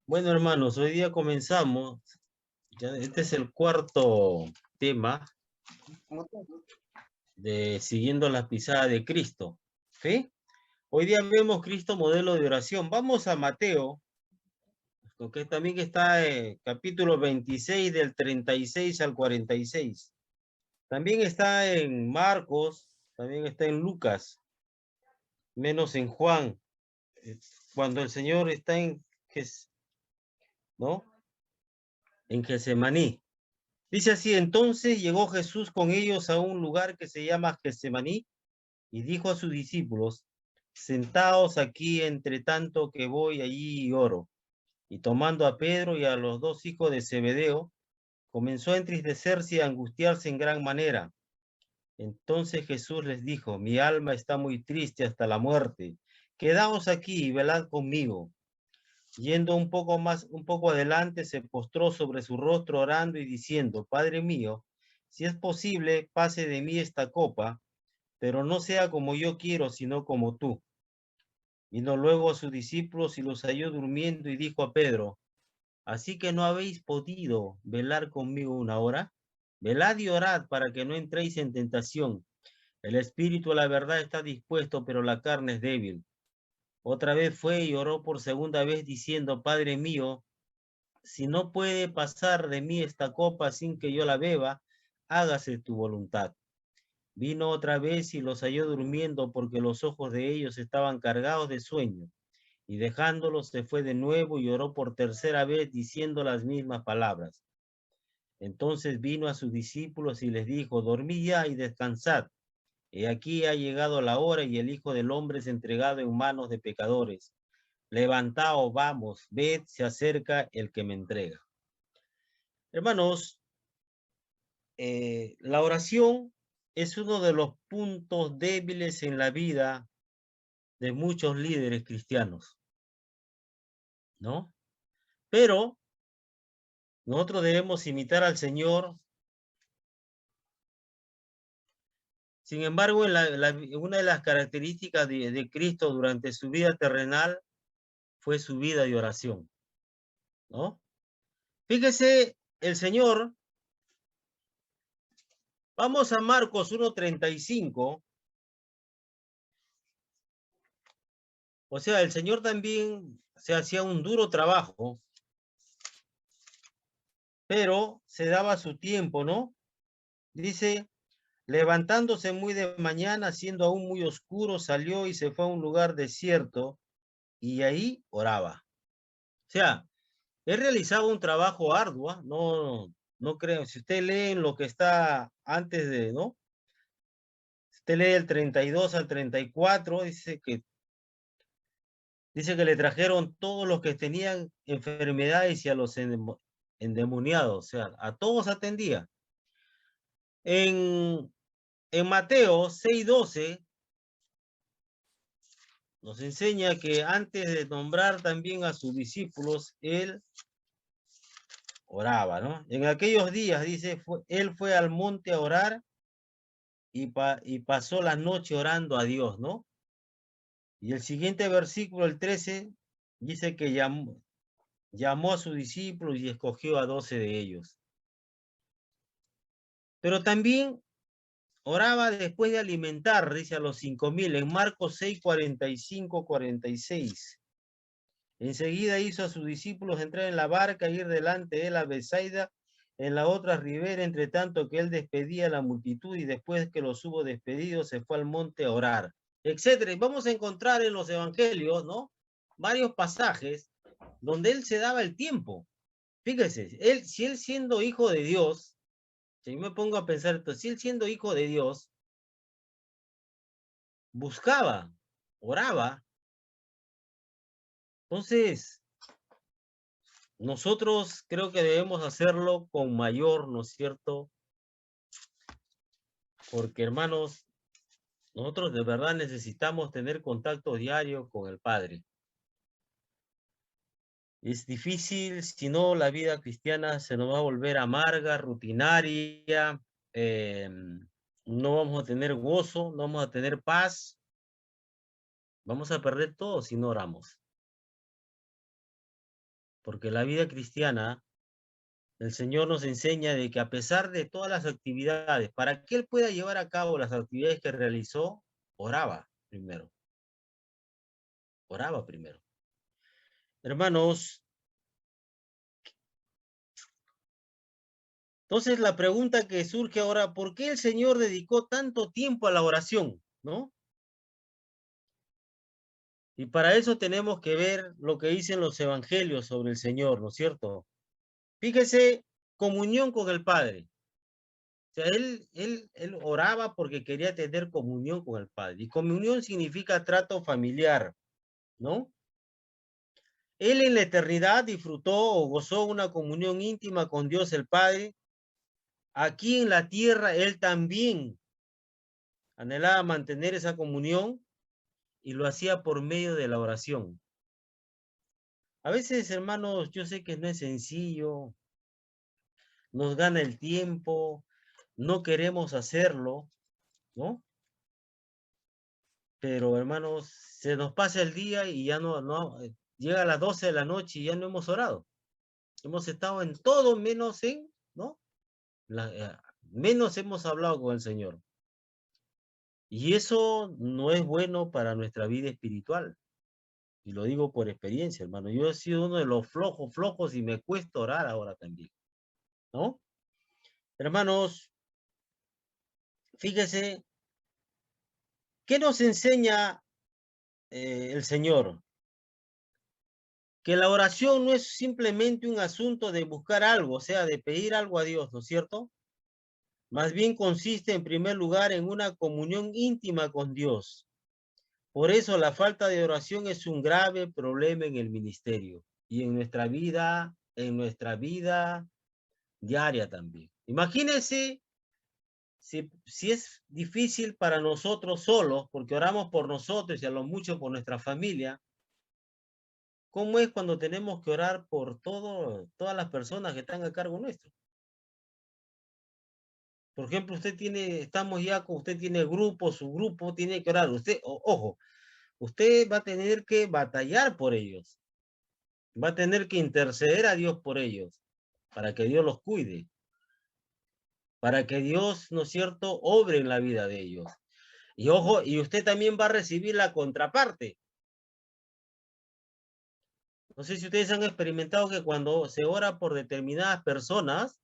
Bueno, hermanos, hoy día comenzamos. Este es el cuarto tema de Siguiendo las pisadas de Cristo. ¿Sí? Hoy día vemos Cristo modelo de oración. Vamos a Mateo, lo que también está en capítulo 26 del 36 al 46. También está en Marcos, también está en Lucas, menos en Juan, cuando el Señor está ¿no? En Getsemaní. Dice así: entonces llegó Jesús con ellos a un lugar que se llama Getsemaní y dijo a sus discípulos: sentaos aquí entre tanto que voy allí y oro. Y tomando a Pedro y a los dos hijos de Zebedeo, comenzó a entristecerse y a angustiarse en gran manera. Entonces Jesús les dijo: mi alma está muy triste hasta la muerte. Quedaos aquí y velad conmigo. Yendo un poco adelante, se postró sobre su rostro orando y diciendo: Padre mío, si es posible, pase de mí esta copa, pero no sea como yo quiero, sino como tú. Vino luego a sus discípulos y los halló durmiendo y dijo a Pedro: ¿así que no habéis podido velar conmigo una hora? Velad y orad para que no entréis en tentación. El espíritu a la verdad está dispuesto, pero la carne es débil. Otra vez fue y oró por segunda vez diciendo: Padre mío, si no puede pasar de mí esta copa sin que yo la beba, hágase tu voluntad. Vino otra vez y los halló durmiendo porque los ojos de ellos estaban cargados de sueño. Y dejándolos se fue de nuevo y oró por tercera vez diciendo las mismas palabras. Entonces vino a sus discípulos y les dijo: dormid ya y descansad. He aquí ha llegado la hora y el Hijo del Hombre es entregado en manos de pecadores. Levantaos, vamos, ved, se acerca el que me entrega. Hermanos, la oración es uno de los puntos débiles en la vida de muchos líderes cristianos, ¿no? Pero nosotros debemos imitar al Señor. Sin embargo, una de las características de Cristo durante su vida terrenal fue su vida de oración, ¿no? Fíjese, el Señor, vamos a Marcos 1:35. O sea, el Señor también se hacía un duro trabajo, pero se daba su tiempo, ¿no? Dice: levantándose muy de mañana, siendo aún muy oscuro, salió y se fue a un lugar desierto y ahí oraba. O sea, él realizaba un trabajo arduo, no creo. Si usted lee lo que está antes de, ¿no? Si usted lee el 32 al 34, dice que le trajeron todos los que tenían enfermedades y a los endemoniados, o sea, a todos atendía. En, en Mateo 6:12 nos enseña que antes de nombrar también a sus discípulos, él oraba, ¿no? En aquellos días, dice, él fue al monte a orar y pasó la noche orando a Dios, ¿no? Y el siguiente versículo, el 13, dice que llamó a sus discípulos y escogió a 12 de ellos. Pero también oraba después de alimentar, dice, a los 5,000, en Marcos 6, 45, 46. Enseguida hizo a sus discípulos entrar en la barca e ir delante de él a Betsaida, en la otra ribera, entre tanto que él despedía a la multitud, y después que los hubo despedido, se fue al monte a orar, etcétera. Y vamos a encontrar en los evangelios, ¿no? Varios pasajes donde él se daba el tiempo. Fíjese, si él siendo hijo de Dios, si yo me pongo a pensar esto, si él siendo hijo de Dios, buscaba, oraba, entonces nosotros creo que debemos hacerlo con mayor, ¿no es cierto? Porque, hermanos, nosotros de verdad necesitamos tener contacto diario con el Padre. Es difícil, si no, la vida cristiana se nos va a volver amarga, rutinaria, no vamos a tener gozo, no vamos a tener paz, vamos a perder todo si no oramos. Porque la vida cristiana, el Señor nos enseña de que a pesar de todas las actividades, para que Él pueda llevar a cabo las actividades que realizó, oraba primero. Oraba primero. Hermanos, entonces la pregunta que surge ahora, ¿por qué el Señor dedicó tanto tiempo a la oración? ¿No? Y para eso tenemos que ver lo que dicen los evangelios sobre el Señor, ¿no es cierto? Fíjese, comunión con el Padre. O sea, él oraba porque quería tener comunión con el Padre. Y comunión significa trato familiar, ¿no? Él en la eternidad disfrutó o gozó una comunión íntima con Dios el Padre. Aquí en la tierra, él también anhelaba mantener esa comunión y lo hacía por medio de la oración. A veces, hermanos, yo sé que no es sencillo, nos gana el tiempo, no queremos hacerlo, ¿no? Pero, hermanos, se nos pasa el día y ya llega a las 12 de la noche y ya no hemos orado. Hemos estado en todo menos en, ¿no? Menos hemos hablado con el Señor. Y eso no es bueno para nuestra vida espiritual. Y lo digo por experiencia, hermano. Yo he sido uno de los flojos, y me cuesta orar ahora también, ¿no? Hermanos, fíjese, ¿qué nos enseña el Señor? Que la oración no es simplemente un asunto de buscar algo, o sea, de pedir algo a Dios, ¿no es cierto? Más bien consiste en primer lugar en una comunión íntima con Dios. Por eso la falta de oración es un grave problema en el ministerio y en nuestra vida diaria también. Imagínense si es difícil para nosotros solos, porque oramos por nosotros y a lo mucho por nuestra familia. ¿Cómo es cuando tenemos que orar por todas las personas que están a cargo nuestro? Por ejemplo, usted tiene grupo, su grupo tiene que orar. Ojo, usted va a tener que batallar por ellos. Va a tener que interceder a Dios por ellos, para que Dios los cuide, para que Dios, ¿no es cierto?, obre en la vida de ellos. Y ojo, y usted también va a recibir la contraparte. No sé si ustedes han experimentado que cuando se ora por determinadas personas,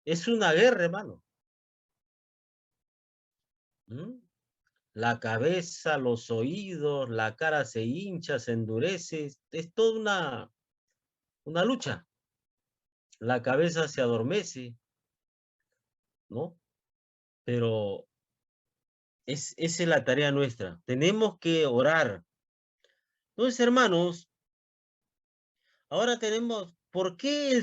es una guerra, hermano. ¿Mm? La cabeza, los oídos, la cara se hincha, se endurece, es toda una lucha. La cabeza se adormece, ¿no? Pero esa es la tarea nuestra. Tenemos que orar. Entonces, hermanos, ahora tenemos, por qué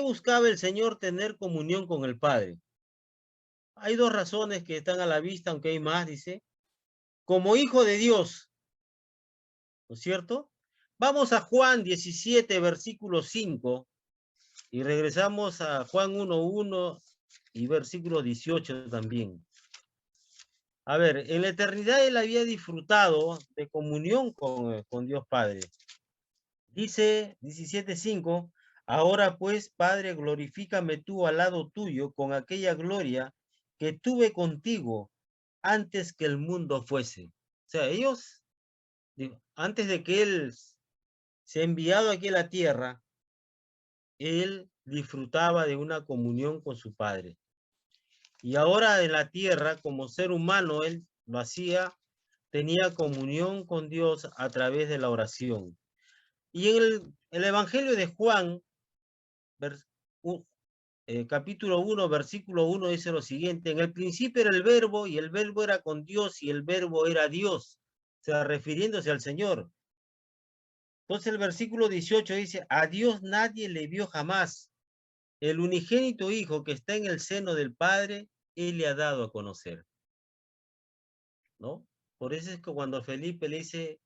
buscaba el Señor tener comunión con el Padre? Hay dos razones que están a la vista, aunque hay más, dice. Como hijo de Dios, ¿no es cierto? Vamos a Juan 17, versículo 5, y regresamos a Juan 1:1 y versículo 18 también. A ver, en la eternidad él había disfrutado de comunión con Dios Padre. Dice 17:5, ahora pues, Padre, glorifícame tú al lado tuyo con aquella gloria que tuve contigo antes que el mundo fuese. O sea, ellos, antes de que él se ha enviado aquí a la tierra, él disfrutaba de una comunión con su Padre. Y ahora en la tierra, como ser humano, él lo hacía, tenía comunión con Dios a través de la oración. Y en el Evangelio de Juan, capítulo 1, versículo 1, dice lo siguiente: en el principio era el verbo, y el verbo era con Dios, y el verbo era Dios. O sea, refiriéndose al Señor. Entonces el versículo 18 dice: a Dios nadie le vio jamás. El unigénito Hijo que está en el seno del Padre, Él le ha dado a conocer, ¿no? Por eso es que cuando Felipe le dice,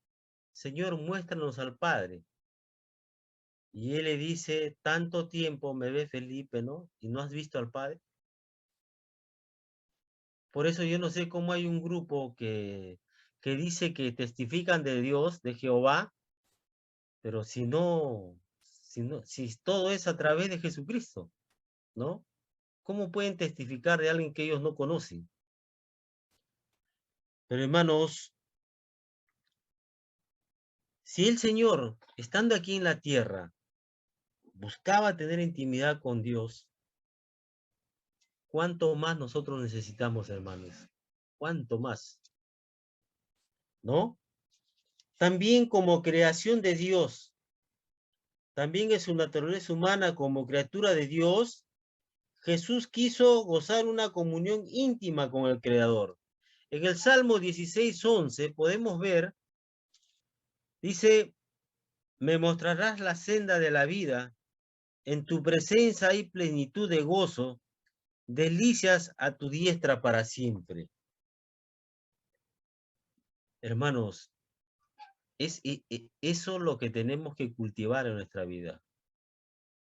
Señor, muéstranos al Padre, y él le dice, tanto tiempo me ve Felipe, ¿no? Y no has visto al Padre. Por eso yo no sé cómo hay un grupo que dice que testifican de Dios, de Jehová, Pero si todo es a través de Jesucristo, ¿no? ¿Cómo pueden testificar de alguien que ellos no conocen? Pero hermanos, si el Señor, estando aquí en la tierra, buscaba tener intimidad con Dios, ¿cuánto más nosotros necesitamos, hermanos? ¿Cuánto más? ¿No? También como creación de Dios, también en su naturaleza humana como criatura de Dios, Jesús quiso gozar una comunión íntima con el Creador. En el Salmo 16:11 podemos ver, dice, me mostrarás la senda de la vida, en tu presencia hay plenitud de gozo, delicias a tu diestra para siempre. Hermanos, es eso lo que tenemos que cultivar en nuestra vida.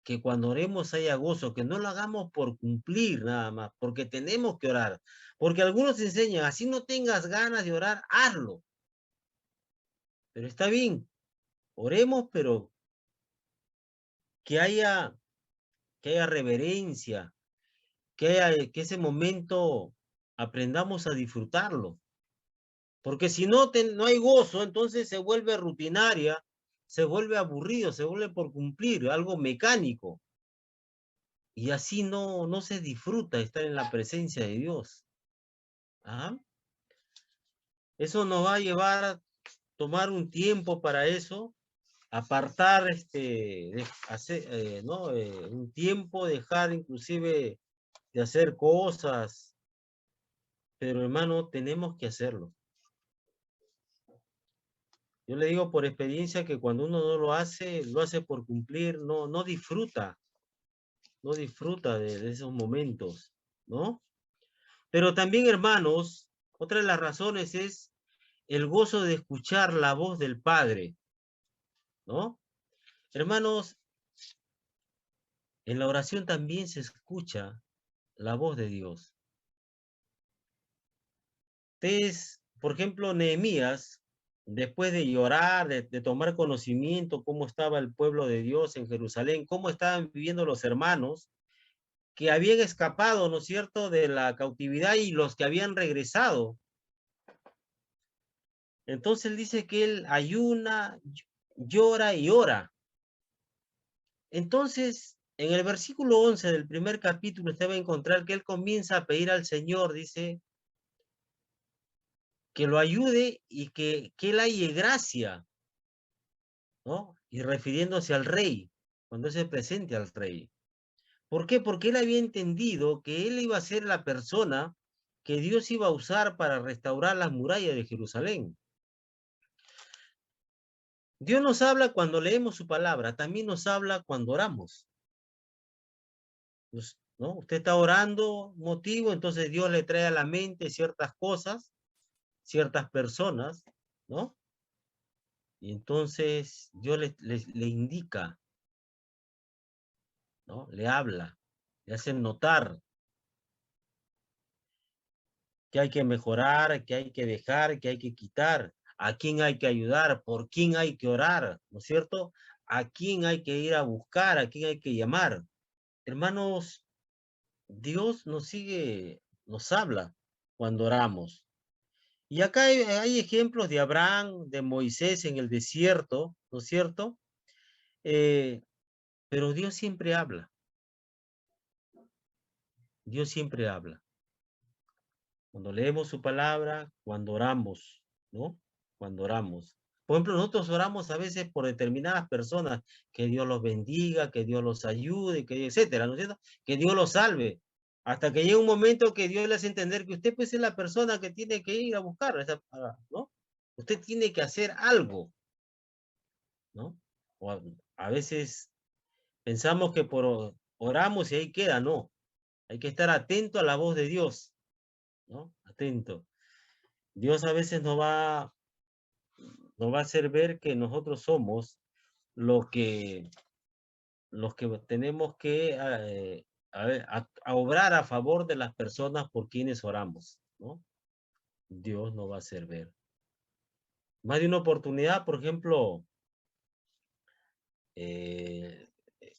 Que cuando oremos haya gozo, que no lo hagamos por cumplir nada más, porque tenemos que orar. Porque algunos enseñan, así no tengas ganas de orar, hazlo. Pero está bien, oremos, pero que haya reverencia, que ese momento aprendamos a disfrutarlo. Porque si no hay gozo, entonces se vuelve rutinaria, se vuelve aburrido, se vuelve por cumplir, algo mecánico. Y así no se disfruta estar en la presencia de Dios. ¿Ah? Eso nos va a llevar a tomar un tiempo para eso, apartar, ¿no? Un tiempo, dejar inclusive de hacer cosas, pero hermano, tenemos que hacerlo. Yo le digo por experiencia que cuando uno no lo hace por cumplir, no disfruta, de esos momentos, ¿no? Pero también, hermanos, otra de las razones es el gozo de escuchar la voz del Padre, ¿no? Hermanos, en la oración también se escucha la voz de Dios. Ustedes, por ejemplo, Nehemías, después de llorar, de tomar conocimiento cómo estaba el pueblo de Dios en Jerusalén, cómo estaban viviendo los hermanos que habían escapado, ¿no es cierto?, de la cautividad y los que habían regresado. Entonces él dice que él ayuna, llora y ora. Entonces, en el versículo 11 del primer capítulo usted va a encontrar que él comienza a pedir al Señor, dice, que lo ayude y que él haya gracia, ¿no? Y refiriéndose al rey, cuando se presente al rey. ¿Por qué? Porque él había entendido que él iba a ser la persona que Dios iba a usar para restaurar las murallas de Jerusalén. Dios nos habla cuando leemos su palabra, también nos habla cuando oramos. ¿No? Usted está orando, motivo, entonces Dios le trae a la mente ciertas cosas, ciertas personas, ¿no? Y entonces Dios le indica, ¿no? Le habla, le hace notar que hay que mejorar, que hay que dejar, que hay que quitar, a quién hay que ayudar, por quién hay que orar, ¿no es cierto? A quién hay que ir a buscar, a quién hay que llamar. Hermanos, Dios nos habla cuando oramos. Y acá hay ejemplos de Abraham, de Moisés en el desierto, ¿no es cierto? Pero Dios siempre habla. Dios siempre habla. Cuando leemos su palabra, cuando oramos, ¿no? Cuando oramos. Por ejemplo, nosotros oramos a veces por determinadas personas, que Dios los bendiga, que Dios los ayude, etcétera, ¿no es cierto? Que Dios los salve. Hasta que llegue un momento que Dios le hace entender que usted pues es la persona que tiene que ir a buscar, ¿no? Usted tiene que hacer algo, ¿no? O a veces pensamos que oramos y ahí queda, no. Hay que estar atento a la voz de Dios, ¿no? Atento. Dios a veces nos va a hacer ver que nosotros somos los que, tenemos que a obrar a favor de las personas por quienes oramos, ¿no? Dios nos va a hacer ver. Más de una oportunidad, por ejemplo,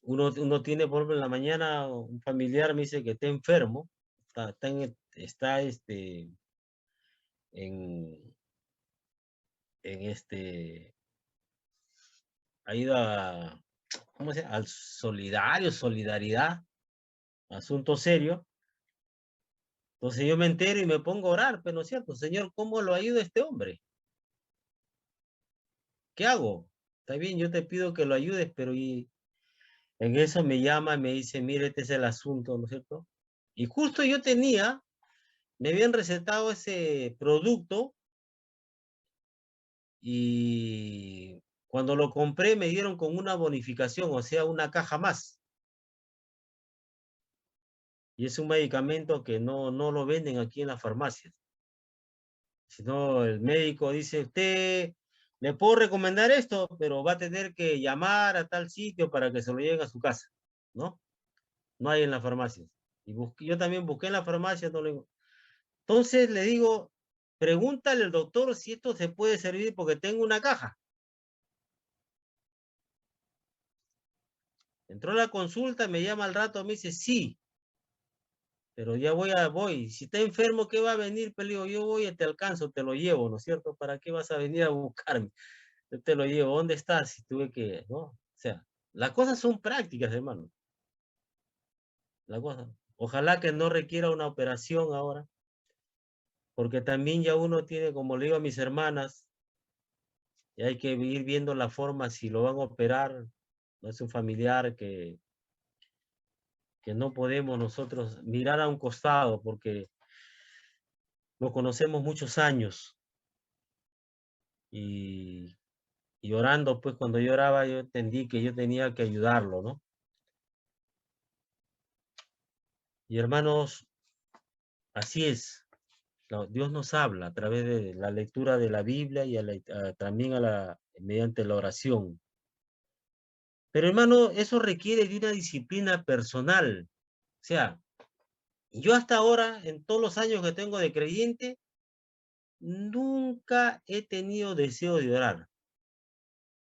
Uno tiene, por ejemplo, en la mañana un familiar me dice que está enfermo, está en, ha ido a, ¿cómo se llama? Al solidaridad, asunto serio. Entonces yo me entero y me pongo a orar, pero no es cierto, Señor, ¿cómo lo ayuda este hombre? ¿Qué hago? Está bien, yo te pido que lo ayudes, pero en eso me llama y me dice, mire, este es el asunto, ¿no es cierto? Y justo me habían recetado ese producto y cuando lo compré me dieron con una bonificación, o sea, una caja más. Y es un medicamento que no lo venden aquí en las farmacias. Sino el médico dice, usted le puedo recomendar esto, pero va a tener que llamar a tal sitio para que se lo lleven a su casa, ¿no? No hay en las farmacias. Yo también busqué en la farmacia, no lo. Entonces le digo, pregúntale al doctor si esto se puede servir porque tengo una caja. Entró a la consulta, me llama al rato, me dice, sí, pero ya voy. Si está enfermo, ¿qué va a venir? Pero le digo, yo voy y te alcanzo, te lo llevo, ¿no es cierto? ¿Para qué vas a venir a buscarme? Yo te lo llevo, ¿dónde estás? Si tuve que, ¿no? O sea, las cosas son prácticas, hermano. La cosa. Ojalá que no requiera una operación ahora, porque también ya uno tiene, como le digo a mis hermanas, y hay que ir viendo la forma si lo van a operar. No es un familiar que no podemos nosotros mirar a un costado porque lo conocemos muchos años y, y orando, pues cuando yo oraba yo entendí que yo tenía que ayudarlo, ¿no? Y hermanos, así es. Dios nos habla a través de la lectura de la Biblia y también mediante la oración. Pero hermano, eso requiere de una disciplina personal. O sea, yo hasta ahora, en todos los años que tengo de creyente, nunca he tenido deseo de orar.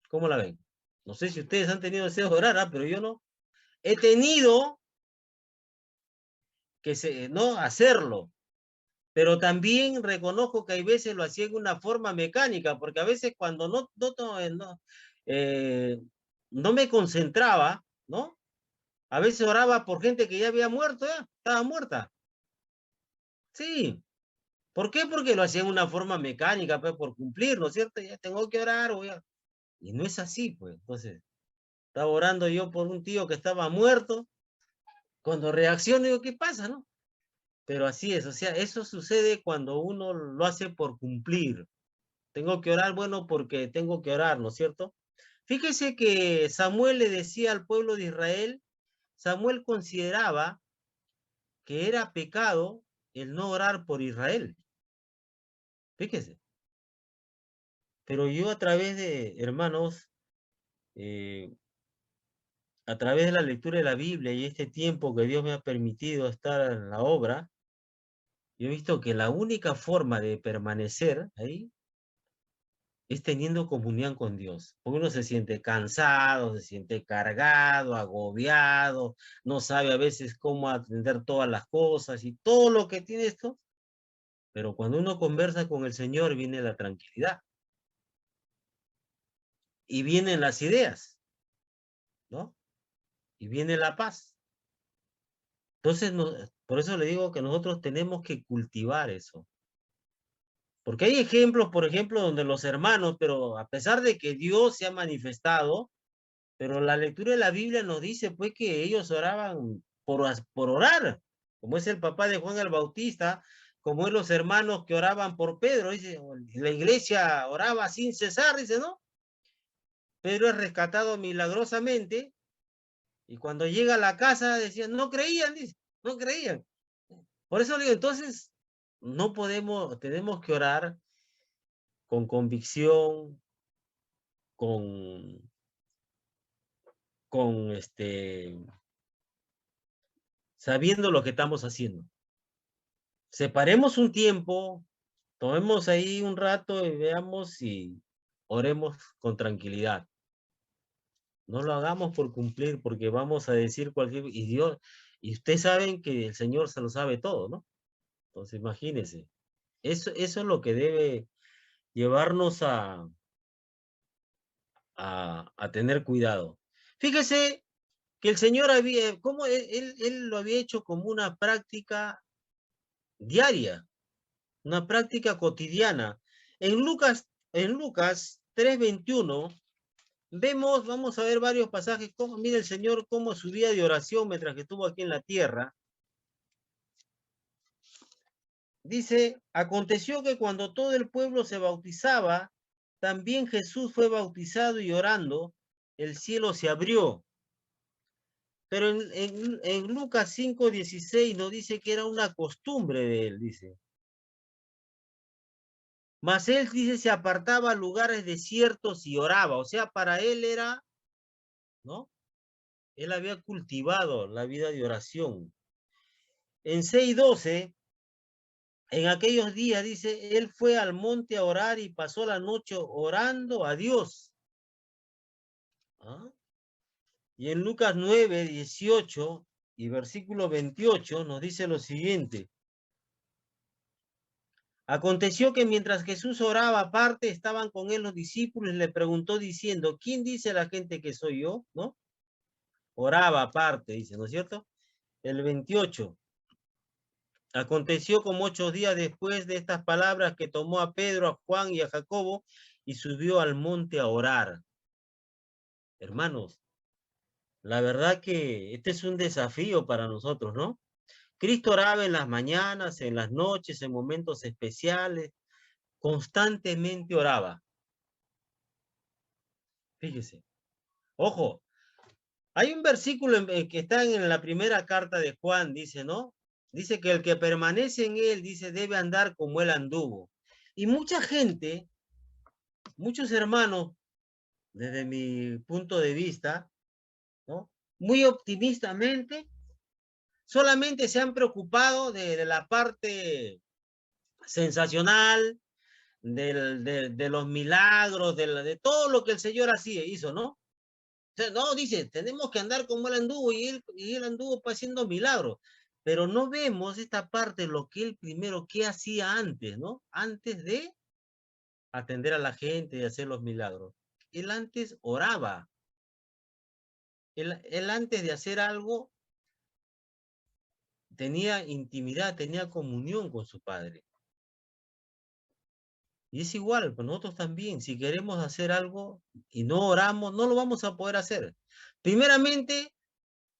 ¿Cómo la ven? No sé si ustedes han tenido deseo de orar, pero yo no. He tenido que no hacerlo, pero también reconozco que hay veces lo hacía en una forma mecánica, porque a veces cuando eh, no me concentraba, ¿no? A veces oraba por gente que ya había muerto, ya, estaba muerta. Sí. ¿Por qué? Porque lo hacía en una forma mecánica, pues, por cumplir, ¿no es cierto? Ya tengo que orar, y no es así, pues. Entonces, estaba orando yo por un tío que estaba muerto. Cuando reacciono, digo, ¿qué pasa, no? Pero así es, o sea, eso sucede cuando uno lo hace por cumplir. Tengo que orar, bueno, porque tengo que orar, ¿no es cierto? Fíjese que Samuel le decía al pueblo de Israel, Samuel consideraba que era pecado el no orar por Israel. Fíjese. Pero yo a través de, hermanos, eh, a través de la lectura de la Biblia y este tiempo que Dios me ha permitido estar en la obra, yo he visto que la única forma de permanecer ahí es teniendo comunión con Dios. Porque uno se siente cansado, se siente cargado, agobiado, no sabe a veces cómo atender todas las cosas y todo lo que tiene esto. Pero cuando uno conversa con el Señor viene la tranquilidad y vienen las ideas, ¿no? Y viene la paz. Entonces, por eso le digo que nosotros tenemos que cultivar eso. Porque hay ejemplos, por ejemplo, donde los hermanos, pero a pesar de que Dios se ha manifestado, pero la lectura de la Biblia nos dice pues que ellos oraban por orar, como es el papá de Juan el Bautista, como es los hermanos que oraban por Pedro, dice, la iglesia oraba sin cesar, dice, ¿no? Pedro es rescatado milagrosamente y cuando llega a la casa decían, no creían, dice, no creían. Por eso digo, entonces, no podemos, tenemos que orar con convicción, con, con sabiendo lo que estamos haciendo. Separemos un tiempo, tomemos ahí un rato y veamos si oremos con tranquilidad, No lo hagamos por cumplir, porque vamos a decir cualquier... Y Dios, y ustedes saben que el Señor se lo sabe todo, ¿no? Entonces, imagínense. Eso es lo que debe llevarnos a tener cuidado. Fíjese que el Señor había, como él lo había hecho como una práctica diaria, una práctica cotidiana. En Lucas 3:21 vemos, vamos a ver varios pasajes, cómo mira el Señor cómo su vida de oración mientras que estuvo aquí en la tierra. Dice, aconteció que cuando todo el pueblo se bautizaba, también Jesús fue bautizado y orando, el cielo se abrió. Pero en Lucas 5:16 nos dice que era una costumbre de él, dice. Mas él, dice, se apartaba a lugares desiertos y oraba. O sea, para él era, ¿no? Él había cultivado la vida de oración. En 6:12, en aquellos días, dice, él fue al monte a orar y pasó la noche orando a Dios. ¿Ah? Y en Lucas 9:18 y versículo 28 nos dice lo siguiente. Aconteció que mientras Jesús oraba aparte, estaban con él los discípulos y le preguntó diciendo, ¿quién dice la gente que soy yo? ¿No? Oraba aparte, dice, ¿no es cierto? El 28. Aconteció como 8 días después de estas palabras que tomó a Pedro, a Juan y a Jacobo y subió al monte a orar. Hermanos, la verdad que este es un desafío para nosotros, ¿no? Cristo oraba en las mañanas, en las noches, en momentos especiales, constantemente oraba. Fíjese. Ojo, hay un versículo que está en la primera carta de Juan, dice, ¿no? Dice que el que permanece en él, dice, debe andar como él anduvo. Y mucha gente, muchos hermanos, desde mi punto de vista, ¿no? Muy optimistamente, solamente se han preocupado de la parte sensacional, de los milagros, de todo lo que el Señor hizo, ¿no? O sea, no, dice, tenemos que andar como él anduvo y él anduvo haciendo milagros. Pero no vemos esta parte, lo que él primero, qué hacía antes, ¿no? Antes de atender a la gente y hacer los milagros. Él antes oraba. Él antes de hacer algo tenía intimidad, tenía comunión con su Padre. Y es igual, pues nosotros también, si queremos hacer algo y no oramos, no lo vamos a poder hacer. Primeramente,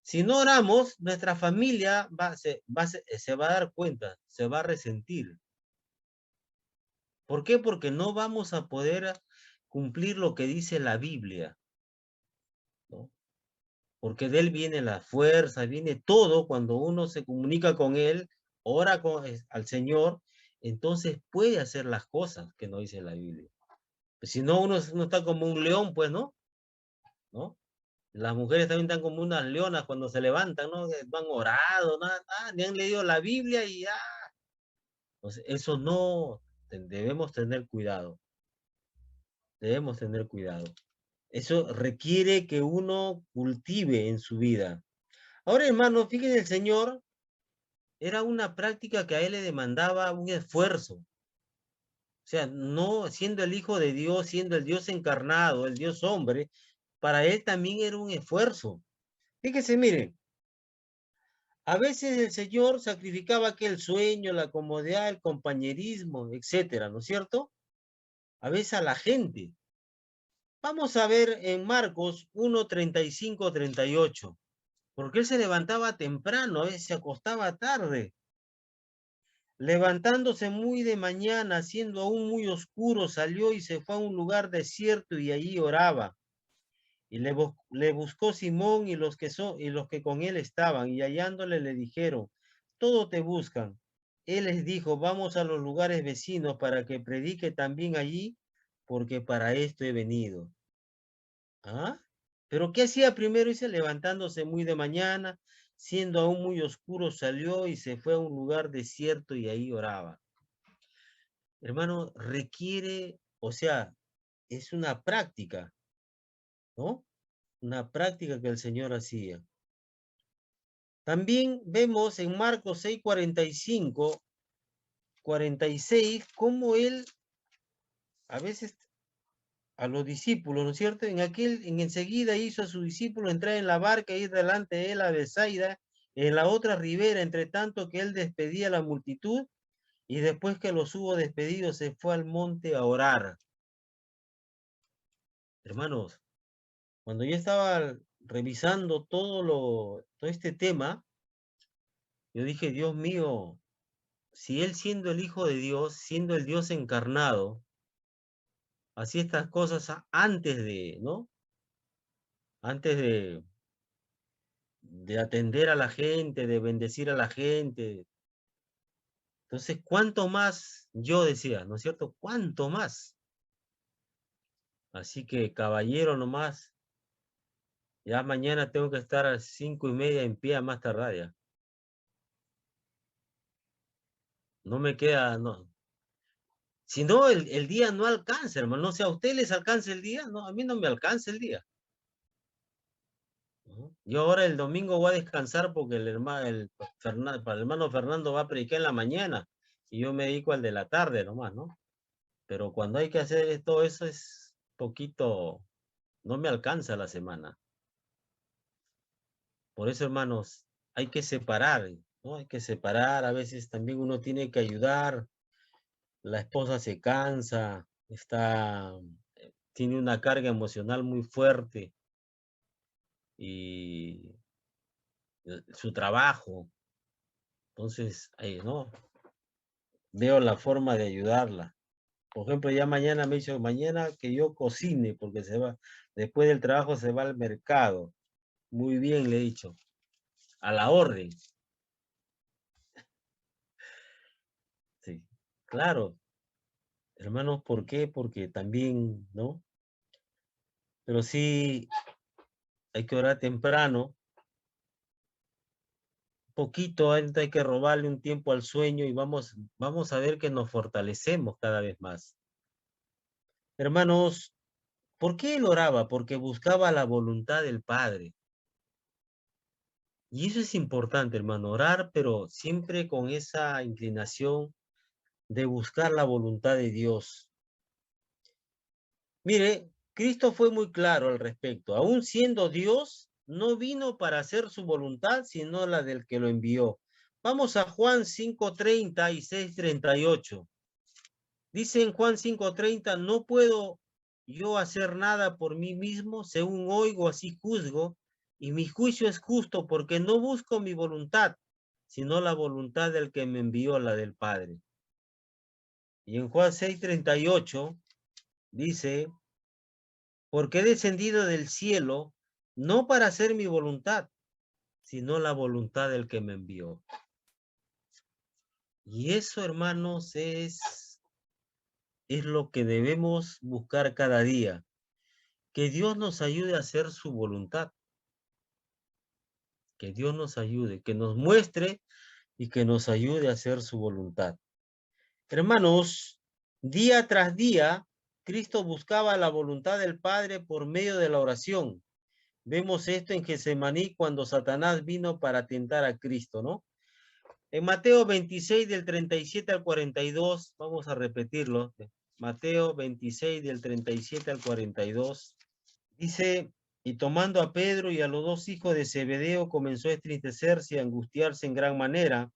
si no oramos, nuestra familia se va a dar cuenta, se va a resentir. ¿Por qué? Porque no vamos a poder cumplir lo que dice la Biblia, ¿no? Porque de él viene la fuerza, viene todo cuando uno se comunica con él, ora al Señor, entonces puede hacer las cosas que no dice la Biblia. Pues si no, uno está como un león, pues, ¿no? ¿No? Las mujeres también están como unas leonas cuando se levantan, ¿no? Van orado, nada, ni han leído la Biblia y ya. Entonces, eso no, debemos tener cuidado. Debemos tener cuidado. Eso requiere que uno cultive en su vida. Ahora, hermano, fíjense, el Señor era una práctica que a él le demandaba un esfuerzo. O sea, no siendo el Hijo de Dios, siendo el Dios encarnado, el Dios hombre, para él también era un esfuerzo. Fíjese, miren, a veces el Señor sacrificaba aquel sueño, la comodidad, el compañerismo, etcétera, ¿no es cierto? A veces a la gente. Vamos a ver en Marcos 1:35-38. Porque él se levantaba temprano, a veces se acostaba tarde. Levantándose muy de mañana, siendo aún muy oscuro, salió y se fue a un lugar desierto y allí oraba. Y le buscó Simón y los que con él estaban, y hallándole le dijeron, todos te buscan. Él les dijo, vamos a los lugares vecinos para que predique también allí, porque para esto he venido. ¿Ah? Pero ¿qué hacía primero? Dice, levantándose muy de mañana, siendo aún muy oscuro, salió y se fue a un lugar desierto y ahí oraba. Hermano, requiere, o sea, es una práctica, ¿no? una práctica que el Señor hacía. También vemos en Marcos 6, 45, 46, cómo él a veces a los discípulos, ¿no es cierto? Enseguida hizo a sus discípulos entrar en la barca e ir delante de él a Betsaida, en la otra ribera, entre tanto que él despedía a la multitud, y después que los hubo despedido, se fue al monte a orar. Hermanos, cuando yo estaba revisando todo este tema, yo dije, Dios mío, si él siendo el Hijo de Dios, siendo el Dios encarnado, hacía estas cosas antes de, ¿no? Antes de atender a la gente, de bendecir a la gente. Entonces, ¿cuánto más? Yo decía, ¿no es cierto? ¿Cuánto más? Así que, caballero, nomás, ya mañana tengo que estar a las 5:30 en pie a más tardar ya. No me queda, no. Si no, el día no alcanza, hermano. No sé, ¿a usted les alcanza el día? No, a mí no me alcanza el día. ¿No? Yo ahora el domingo voy a descansar porque el hermano Fernando va a predicar en la mañana y yo me dedico al de la tarde nomás, ¿no? Pero cuando hay que hacer todo eso es poquito, no me alcanza la semana. Por eso, hermanos, hay que separar, ¿no? Hay que separar, a veces también uno tiene que ayudar, la esposa se cansa, tiene una carga emocional muy fuerte y su trabajo, entonces, ¿no? Veo la forma de ayudarla. Por ejemplo, ya mañana me dice, mañana que yo cocine, porque después del trabajo se va al mercado. Muy bien, le he dicho, a la orden. Sí, claro, hermanos, ¿por qué? Porque también, ¿no? Pero sí, hay que orar temprano, poquito, hay que robarle un tiempo al sueño y vamos a ver que nos fortalecemos cada vez más. Hermanos, ¿por qué él oraba? Porque buscaba la voluntad del Padre. Y eso es importante, hermano, orar, pero siempre con esa inclinación de buscar la voluntad de Dios. Mire, Cristo fue muy claro al respecto. Aún siendo Dios, no vino para hacer su voluntad, sino la del que lo envió. Vamos a Juan 5:30 y 6:38. Dice en Juan 5:30, no puedo yo hacer nada por mí mismo, según oigo, así juzgo, y mi juicio es justo porque no busco mi voluntad, sino la voluntad del que me envió, la del Padre. Y en Juan 6:38 dice, porque he descendido del cielo, no para hacer mi voluntad, sino la voluntad del que me envió. Y eso, hermanos, es lo que debemos buscar cada día, que Dios nos ayude a hacer su voluntad, que Dios nos ayude, que nos muestre y que nos ayude a hacer su voluntad. Hermanos, día tras día, Cristo buscaba la voluntad del Padre por medio de la oración. Vemos esto en Getsemaní cuando Satanás vino para tentar a Cristo, ¿no? En Mateo 26 del 37 al 42, vamos a repetirlo. Mateo 26 del 37 al 42. Dice, y tomando a Pedro y a los dos hijos de Zebedeo, comenzó a entristecerse y a angustiarse en gran manera.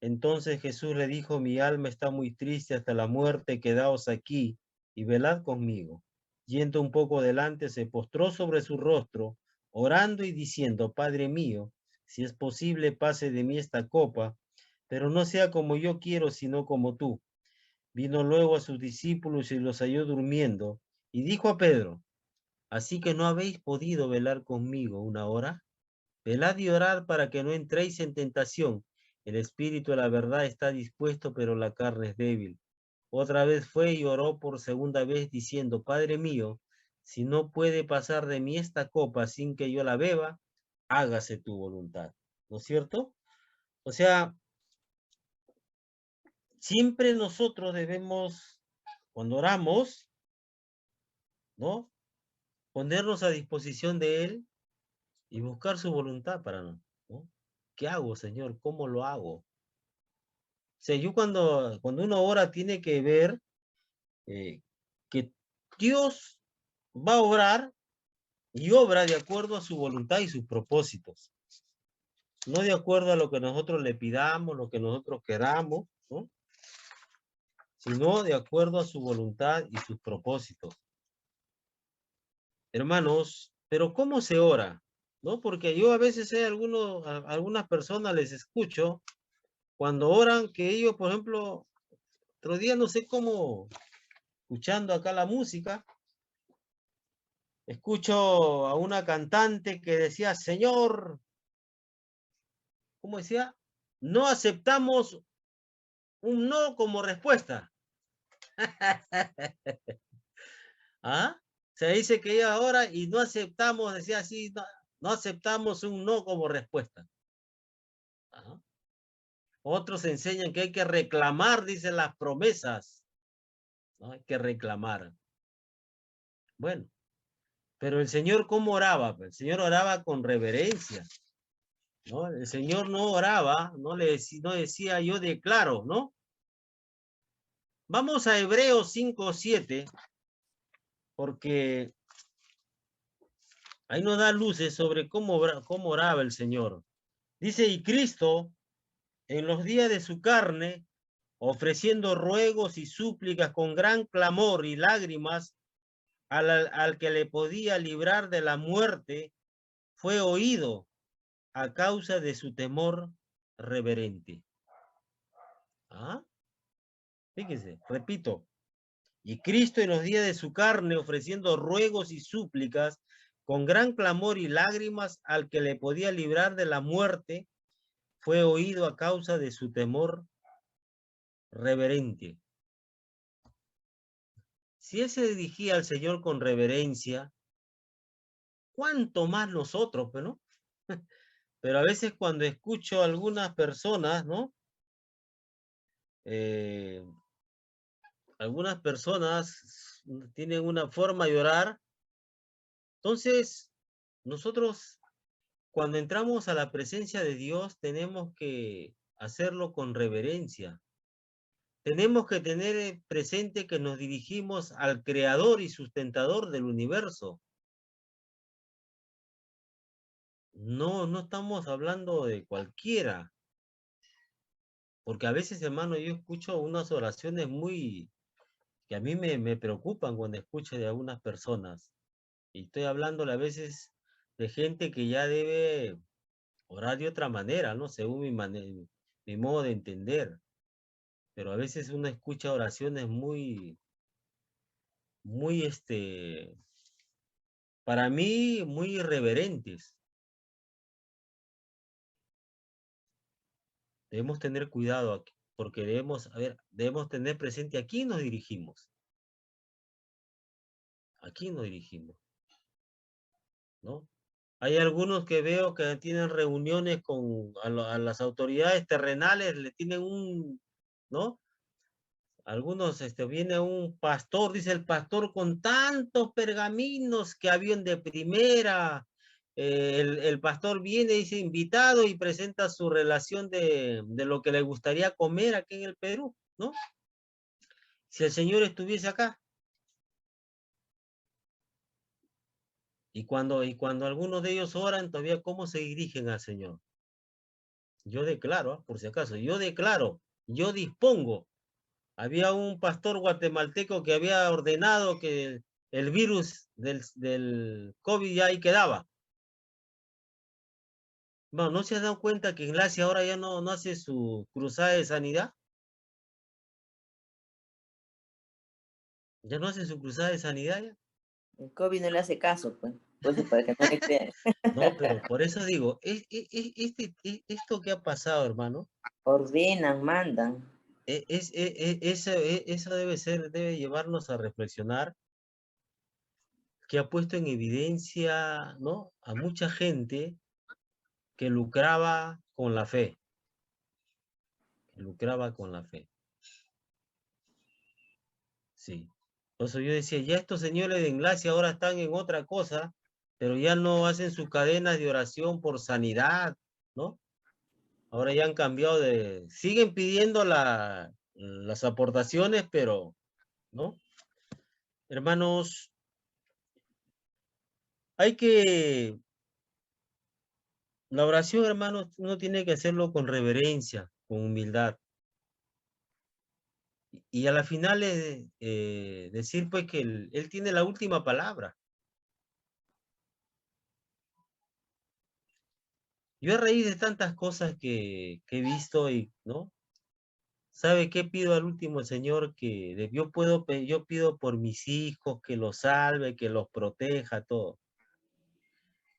Entonces Jesús le dijo, mi alma está muy triste hasta la muerte, quedaos aquí y velad conmigo. Yendo un poco delante, se postró sobre su rostro, orando y diciendo, Padre mío, si es posible, pase de mí esta copa, pero no sea como yo quiero, sino como tú. Vino luego a sus discípulos y los halló durmiendo, y dijo a Pedro, así que no habéis podido velar conmigo una hora. Velad y orad para que no entréis en tentación. El espíritu de la verdad está dispuesto, pero la carne es débil. Otra vez fue y oró por segunda vez, diciendo, Padre mío, si no puede pasar de mí esta copa sin que yo la beba, hágase tu voluntad. ¿No es cierto? O sea, siempre nosotros debemos, cuando oramos, ¿no? ponernos a disposición de Él y buscar su voluntad para nosotros, ¿no? ¿Qué hago, Señor? ¿Cómo lo hago? O sea, yo cuando uno ora tiene que ver que Dios va a obrar y obra de acuerdo a su voluntad y sus propósitos, no de acuerdo a lo que nosotros le pidamos, lo que nosotros queramos, ¿no? Sino de acuerdo a su voluntad y sus propósitos. Hermanos, pero ¿cómo se ora? ¿No? Porque yo a veces algunas personas les escucho cuando oran que ellos, por ejemplo, otro día no sé cómo, escuchando acá la música, escucho a una cantante que decía, Señor, ¿cómo decía? No aceptamos un no como respuesta. ¿Ah? Se dice que ella ahora y no aceptamos, decía así, no aceptamos un no como respuesta. ¿Ah? Otros enseñan que hay que reclamar, dicen las promesas. ¿No? Hay que reclamar. Bueno, pero el Señor, ¿cómo oraba? El Señor oraba con reverencia, ¿no? El Señor no oraba, no decía yo declaro, ¿no? Vamos a Hebreos 5:7, porque ahí nos da luces sobre cómo oraba el Señor. Dice, y Cristo, en los días de su carne, ofreciendo ruegos y súplicas con gran clamor y lágrimas al que le podía librar de la muerte, fue oído a causa de su temor reverente. ¿Ah? Fíjense, repito, y Cristo en los días de su carne, ofreciendo ruegos y súplicas con gran clamor y lágrimas al que le podía librar de la muerte, fue oído a causa de su temor reverente. Si él se dirigía al Señor con reverencia, ¿cuánto más nosotros, ¿no? Pero a veces cuando escucho a algunas personas, ¿no? Algunas personas tienen una forma de orar. Entonces, nosotros cuando entramos a la presencia de Dios tenemos que hacerlo con reverencia. Tenemos que tener presente que nos dirigimos al creador y sustentador del universo. No estamos hablando de cualquiera. Porque a veces, hermano, yo escucho unas oraciones que a mí me preocupan cuando escucho de algunas personas. Y estoy hablando a veces de gente que ya debe orar de otra manera, ¿no? Según mi modo de entender. Pero a veces uno escucha oraciones muy, para mí, muy irreverentes. Debemos tener cuidado aquí, porque debemos tener presente a quién nos dirigimos. ¿A quién nos dirigimos? ¿No? Hay algunos que veo que tienen reuniones con a las autoridades terrenales, le tienen ¿no? Algunos, viene un pastor, dice el pastor, con tantos pergaminos que habían de primera. El pastor viene, dice, invitado y presenta su relación de lo que le gustaría comer aquí en el Perú, ¿no? Si el Señor estuviese acá. Y cuando algunos de ellos oran, todavía, ¿cómo se dirigen al Señor? Yo declaro, por si acaso, yo declaro, yo dispongo. Había un pastor guatemalteco que había ordenado que el virus del COVID ya ahí quedaba. Bueno, ¿no se han dado cuenta que Enlace ahora ya no hace su cruzada de sanidad? ¿Ya no hace su cruzada de sanidad ya? El COVID no le hace caso, pues. Pues para que no le crean. No, pero por eso digo, esto que ha pasado, hermano, Ordenan, mandan. eso debe llevarnos a reflexionar, que ha puesto en evidencia, ¿no? A mucha gente que lucraba con la fe, lucraba con la fe. Sí. Por eso yo decía, ya estos señores de enlace ahora están en otra cosa, pero ya no hacen sus cadenas de oración por sanidad, ¿no? Ahora ya han cambiado siguen pidiendo las aportaciones, pero, ¿no? Hermanos, hay que, la oración, hermanos, uno tiene que hacerlo con reverencia, con humildad. Y a la final decir pues que él tiene la última palabra. Yo a raíz de tantas cosas que he visto y, ¿no? ¿Sabe qué pido al último, Señor? Yo pido por mis hijos, que los salve, que los proteja, todo.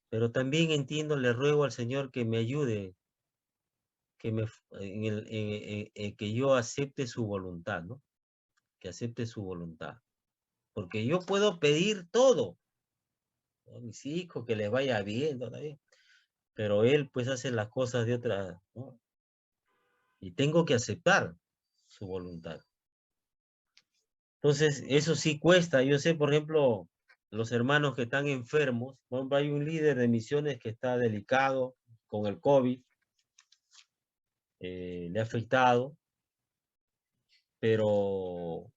Pero también entiendo, le ruego al Señor que me ayude, que yo acepte su voluntad, ¿no? Que acepte su voluntad. Porque yo puedo pedir todo, ¿no? Mis hijos, que les vaya bien, todo bien. Pero Él pues hace las cosas de otra, ¿no? Y tengo que aceptar su voluntad. Entonces, eso sí cuesta. Yo sé, por ejemplo, los hermanos que están enfermos. Por ejemplo, hay un líder de misiones que está delicado con el COVID, le ha afectado, pero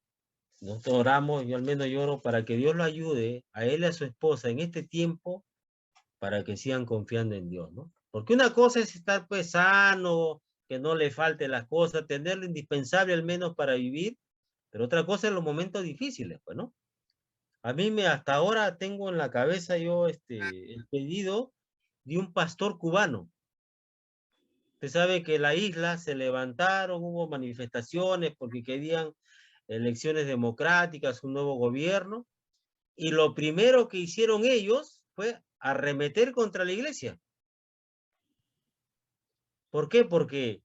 nosotros oramos, yo al menos lloro para que Dios lo ayude a él y a su esposa en este tiempo para que sigan confiando en Dios, ¿no? Porque una cosa es estar pues sano, que no le falte las cosas, tener lo indispensable al menos para vivir, pero otra cosa es los momentos difíciles, pues, ¿no? A mí hasta ahora tengo en la cabeza yo el pedido de un pastor cubano. Usted sabe que la isla se levantaron, hubo manifestaciones porque querían elecciones democráticas, un nuevo gobierno, y lo primero que hicieron ellos fue arremeter contra la iglesia. ¿Por qué? Porque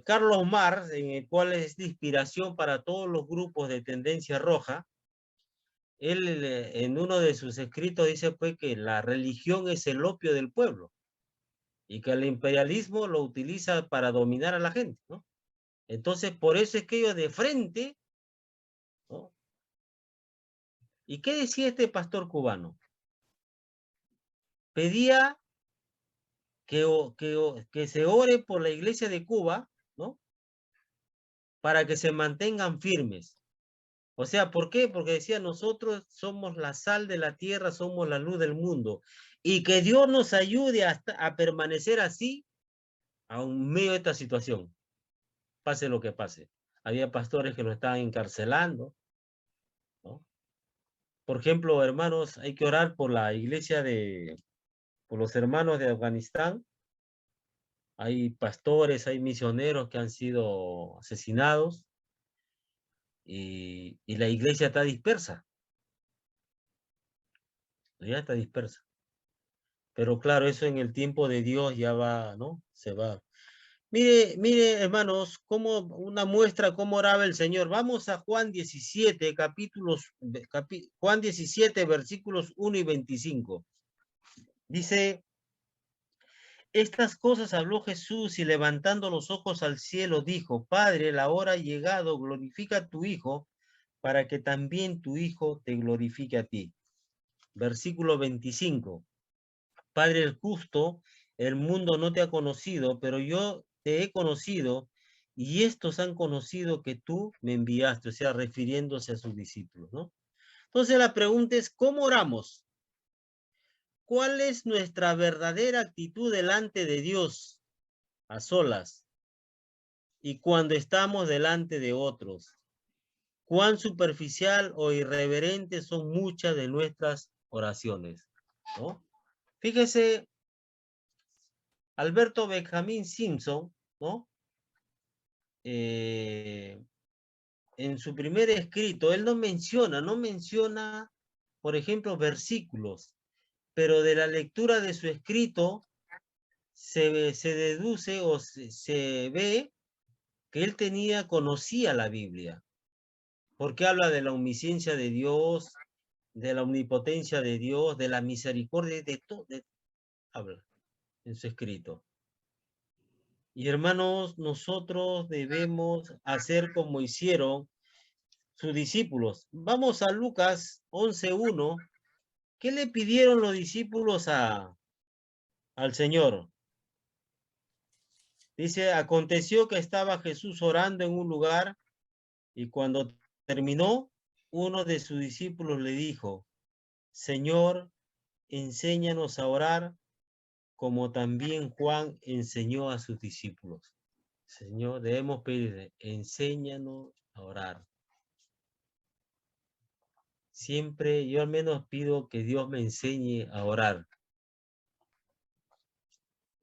Carlos Marx, en el cual es de inspiración para todos los grupos de tendencia roja, él en uno de sus escritos dice pues que la religión es el opio del pueblo y que el imperialismo lo utiliza para dominar a la gente, ¿no? Entonces, por eso es que ellos de frente, ¿no? ¿Y qué decía este pastor cubano? Pedía que se ore por la iglesia de Cuba, ¿no? Para que se mantengan firmes. O sea, ¿por qué? Porque decía, nosotros somos la sal de la tierra, somos la luz del mundo. Y que Dios nos ayude a permanecer así a un medio de esta situación, pase lo que pase. Había pastores que lo estaban encarcelando, ¿no? Por ejemplo, hermanos, hay que orar por la iglesia por los hermanos de Afganistán. Hay pastores, hay misioneros que han sido asesinados y la iglesia está dispersa, ya está dispersa. Pero claro, eso en el tiempo de Dios ya va, ¿no? Se va. Mire, hermanos, como una muestra cómo oraba el Señor. Vamos a Juan 17, Juan 17, versículos 1 y 25. Dice, estas cosas habló Jesús y levantando los ojos al cielo dijo, Padre, la hora ha llegado, glorifica a tu Hijo, para que también tu Hijo te glorifique a ti. Versículo 25. Padre el justo, el mundo no te ha conocido, pero yo te he conocido y estos han conocido que tú me enviaste, o sea, refiriéndose a sus discípulos, ¿no? Entonces la pregunta es, ¿cómo oramos? ¿Cuál es nuestra verdadera actitud delante de Dios a solas y cuando estamos delante de otros? ¿Cuán superficial o irreverente son muchas de nuestras oraciones? ¿No? Fíjese, Alberto Benjamín Simpson, ¿no? En su primer escrito, él no menciona, por ejemplo, versículos, pero de la lectura de su escrito se deduce o se ve que él conocía la Biblia, porque habla de la omnisciencia de Dios, de la omnipotencia de Dios, de la misericordia, de todo, habla en su escrito. Y hermanos, nosotros debemos hacer como hicieron sus discípulos. Vamos a Lucas 11:1. ¿Qué le pidieron los discípulos al Señor? Dice, aconteció que estaba Jesús orando en un lugar y cuando terminó, uno de sus discípulos le dijo, Señor, enséñanos a orar como también Juan enseñó a sus discípulos. Señor, debemos pedirle, enséñanos a orar. Siempre, yo al menos pido que Dios me enseñe a orar,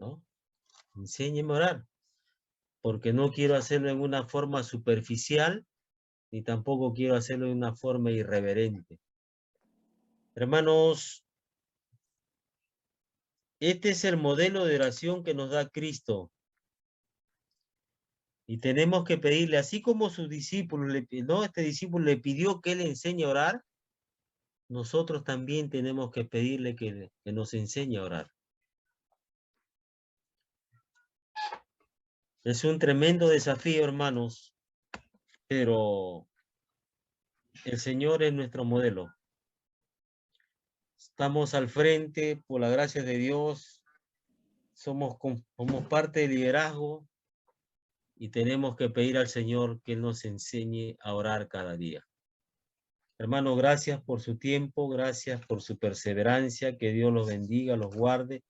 ¿no? Enséñeme a orar, porque no quiero hacerlo en una forma superficial, ni tampoco quiero hacerlo en una forma irreverente. Hermanos, este es el modelo de oración que nos da Cristo. Y tenemos que pedirle, así como sus discípulos, ¿no? Este discípulo le pidió que él enseñe a orar, nosotros también tenemos que pedirle que nos enseñe a orar. Es un tremendo desafío, hermanos, pero el Señor es nuestro modelo. Estamos al frente por la gracia de Dios, somos parte del liderazgo y tenemos que pedir al Señor que Él nos enseñe a orar cada día. Hermano, gracias por su tiempo, gracias por su perseverancia, que Dios los bendiga, los guarde.